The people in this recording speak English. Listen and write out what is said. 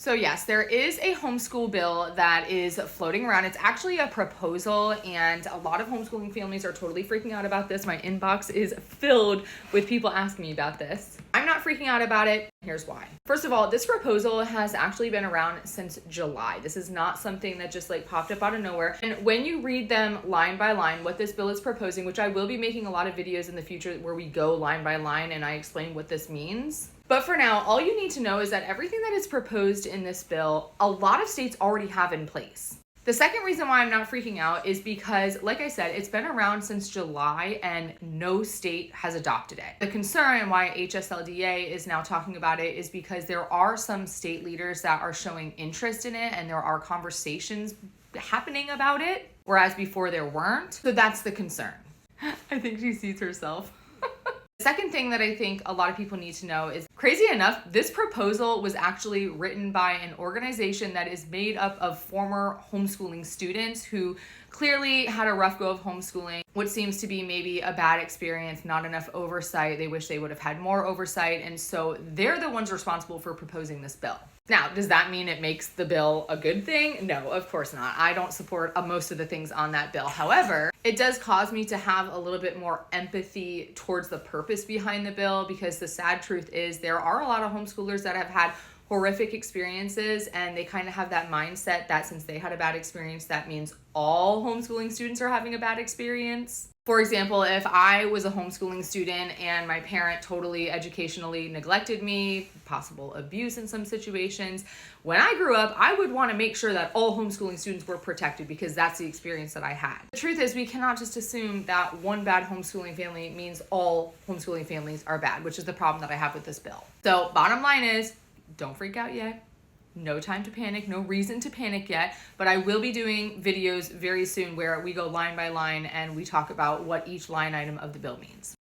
So yes, there is a homeschool bill that is floating around. It's actually a proposal, and a lot of homeschooling families are totally freaking out about this. My inbox is filled with people asking me about this. I'm not freaking out about it. Here's why. First of all, this proposal has actually been around since July. This is not something that just like popped up out of nowhere. And when you read them line by line, what this bill is proposing, which I will be making a lot of videos in the future where we go line by line and I explain what this means. But for now, all you need to know is that everything that is proposed in this bill, a lot of states already have in place. The second reason why I'm not freaking out is because, like I said, it's been around since July and no state has adopted it. The concern and why HSLDA is now talking about it is because there are some state leaders that are showing interest in it and there are conversations happening about it, whereas before there weren't. So that's the concern. I think she sees herself. The second thing that I think a lot of people need to know is, crazy enough, this proposal was actually written by an organization that is made up of former homeschooling students who clearly had a rough go of homeschooling, what seems to be maybe a bad experience, not enough oversight. They wish they would have had more oversight, and so they're the ones responsible for proposing this bill. Now, does that mean it makes the bill a good thing? No, of course not. I don't support most of the things on that bill. However, it does cause me to have a little bit more empathy towards the purpose behind the bill, because the sad truth is there are a lot of homeschoolers that have had horrific experiences, and they kind of have that mindset that since they had a bad experience, that means all homeschooling students are having a bad experience. For example, if I was a homeschooling student and my parent totally educationally neglected me, possible abuse in some situations, when I grew up, I would want to make sure that all homeschooling students were protected because that's the experience that I had. The truth is, we cannot just assume that one bad homeschooling family means all homeschooling families are bad, which is the problem that I have with this bill. So bottom line is, don't freak out yet. No time to panic, no reason to panic yet, but I will be doing videos very soon where we go line by line and we talk about what each line item of the bill means.